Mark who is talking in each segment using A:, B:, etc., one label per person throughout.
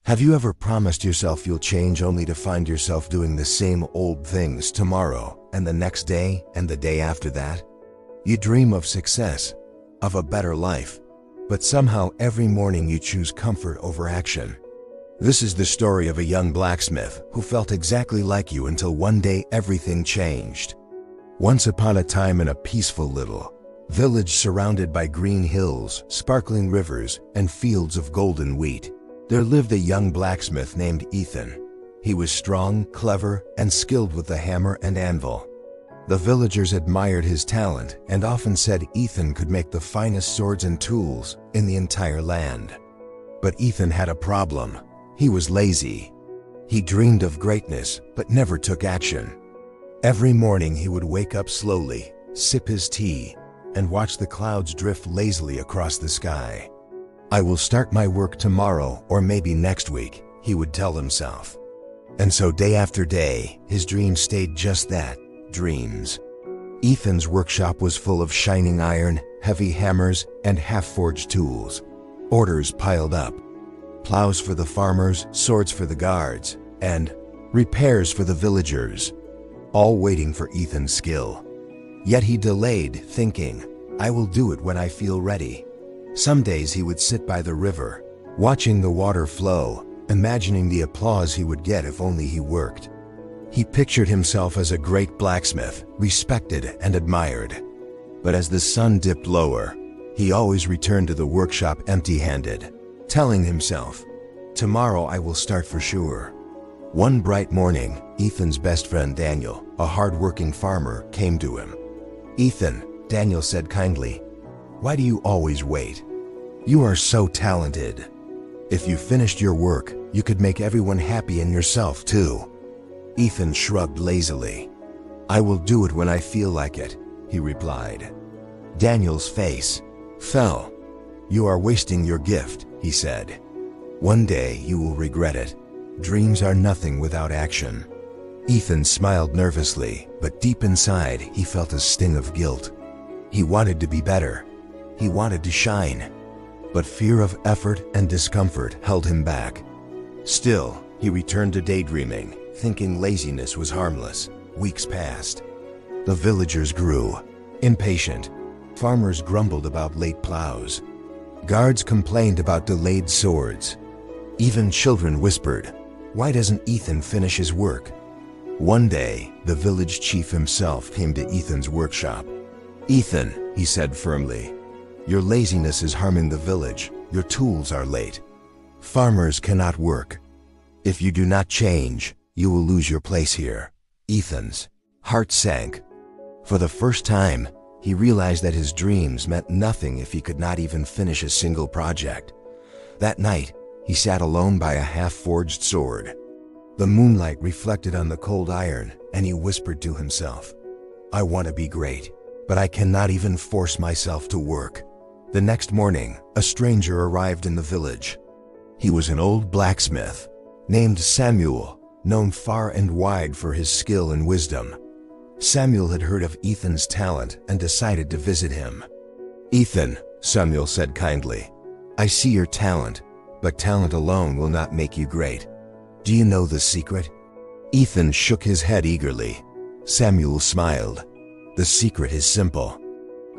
A: Have you ever promised yourself you'll change only to find yourself doing the same old things tomorrow and the next day and the day after that? You dream of success, of a better life, but somehow every morning you choose comfort over action. This is the story of a young blacksmith who felt exactly like you until one day everything changed. Once upon a time in a peaceful little village surrounded by green hills, sparkling rivers, and fields of golden wheat, there lived a young blacksmith named Ethan. He was strong, clever, and skilled with the hammer and anvil. The villagers admired his talent and often said Ethan could make the finest swords and tools in the entire land. But Ethan had a problem. He was lazy. He dreamed of greatness, but never took action. Every morning he would wake up slowly, sip his tea, and watch the clouds drift lazily across the sky. "I will start my work tomorrow or maybe next week," he would tell himself. And so day after day, his dreams stayed just that, dreams. Ethan's workshop was full of shining iron, heavy hammers, and half-forged tools. Orders piled up. Plows for the farmers, swords for the guards, and repairs for the villagers, all waiting for Ethan's skill. Yet he delayed, thinking, "I will do it when I feel ready." Some days he would sit by the river, watching the water flow, imagining the applause he would get if only he worked. He pictured himself as a great blacksmith, respected and admired. But as the sun dipped lower, he always returned to the workshop empty-handed, telling himself, "Tomorrow I will start for sure." One bright morning, Ethan's best friend Daniel, a hard-working farmer, came to him. "Ethan," Daniel said kindly, "why do you always wait? You are so talented. If you finished your work, you could make everyone happy and yourself too." Ethan shrugged lazily. "I will do it when I feel like it," he replied. Daniel's face fell. "You are wasting your gift," he said. "One day you will regret it. Dreams are nothing without action." Ethan smiled nervously, but deep inside he felt a sting of guilt. He wanted to be better. He wanted to shine. But fear of effort and discomfort held him back. Still, he returned to daydreaming, thinking laziness was harmless. Weeks passed. The villagers grew impatient. Farmers grumbled about late plows. Guards complained about delayed swords. Even children whispered, "Why doesn't Ethan finish his work?" One day, the village chief himself came to Ethan's workshop. "Ethan," he said firmly, "your laziness is harming the village. Your tools are late. Farmers cannot work. If you do not change, you will lose your place here." Ethan's heart sank. For the first time, he realized that his dreams meant nothing if he could not even finish a single project. That night, he sat alone by a half-forged sword. The moonlight reflected on the cold iron, and he whispered to himself, "I want to be great, but I cannot even force myself to work." The next morning, a stranger arrived in the village. He was an old blacksmith named Samuel, known far and wide for his skill and wisdom. Samuel had heard of Ethan's talent and decided to visit him. "Ethan," Samuel said kindly, "I see your talent, but talent alone will not make you great. Do you know the secret?" Ethan shook his head eagerly. Samuel smiled. "The secret is simple.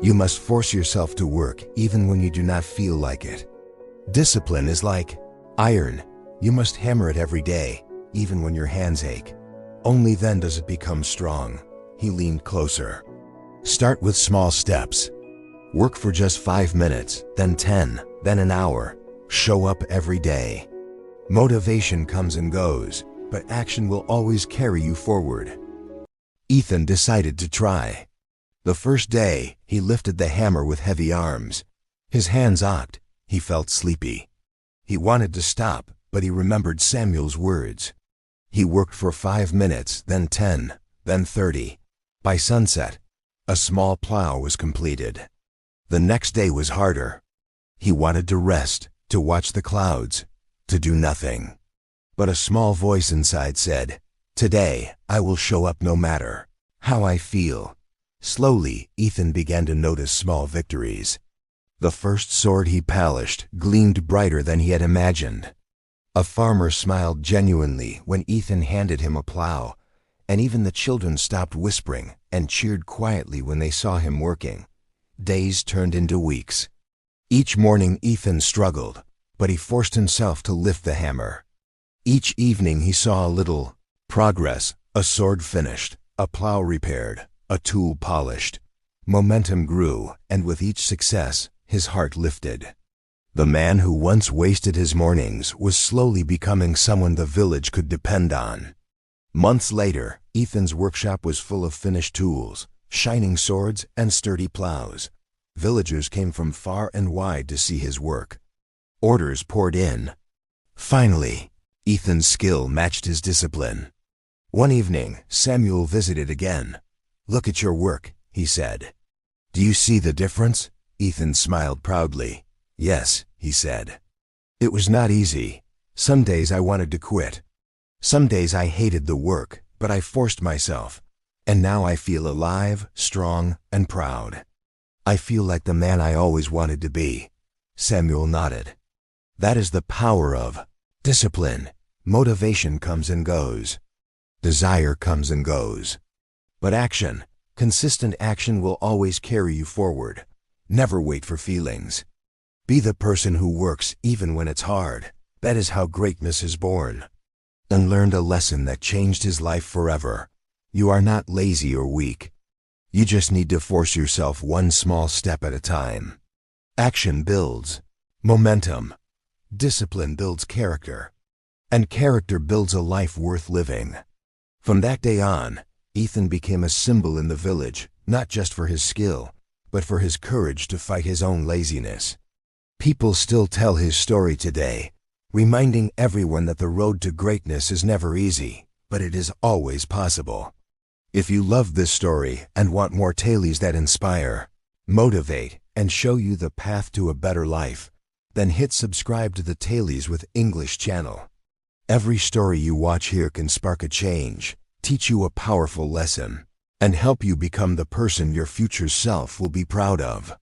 A: You must force yourself to work even when you do not feel like it. Discipline is like iron. You must hammer it every day, even when your hands ache. Only then does it become strong." He leaned closer. "Start with small steps. Work for just 5 minutes, then 10, then an hour. Show up every day. Motivation comes and goes, but action will always carry you forward." Ethan decided to try. The first day, he lifted the hammer with heavy arms. His hands ached. He felt sleepy. He wanted to stop, but he remembered Samuel's words. He worked for 5 minutes, then 10, then 30. By sunset, a small plow was completed. The next day was harder. He wanted to rest, to watch the clouds, to do nothing. But a small voice inside said, "Today, I will show up no matter how I feel." Slowly, Ethan began to notice small victories. The first sword he polished gleamed brighter than he had imagined. A farmer smiled genuinely when Ethan handed him a plow, and even the children stopped whispering and cheered quietly when they saw him working. Days turned into weeks. Each morning Ethan struggled, but he forced himself to lift the hammer. Each evening he saw a little progress, a sword finished, a plow repaired, a tool polished. Momentum grew, and with each success, his heart lifted. The man who once wasted his mornings was slowly becoming someone the village could depend on. Months later, Ethan's workshop was full of finished tools, shining swords, and sturdy plows. Villagers came from far and wide to see his work. Orders poured in. Finally, Ethan's skill matched his discipline. One evening, Samuel visited again. "Look at your work," he said. "Do you see the difference?" Ethan smiled proudly. "Yes," he said. "It was not easy. Some days I wanted to quit. Some days I hated the work, but I forced myself. And now I feel alive, strong, and proud. I feel like the man I always wanted to be." Samuel nodded. That is the power of discipline. Motivation comes and goes. Desire comes and goes. But action, consistent action will always carry you forward. Never wait for feelings. Be the person who works even when it's hard. That is how greatness is born. And learned a lesson that changed his life forever. You are not lazy or weak. You just need to force yourself one small step at a time. Action builds momentum. Discipline builds character. And character builds a life worth living. From that day on, Ethan became a symbol in the village, not just for his skill, but for his courage to fight his own laziness. People still tell his story today, reminding everyone that the road to greatness is never easy, but it is always possible. If you love this story and want more tales that inspire, motivate, and show you the path to a better life, then hit subscribe to the Tales with English channel. Every story you watch here can spark a change, teach you a powerful lesson, and help you become the person your future self will be proud of.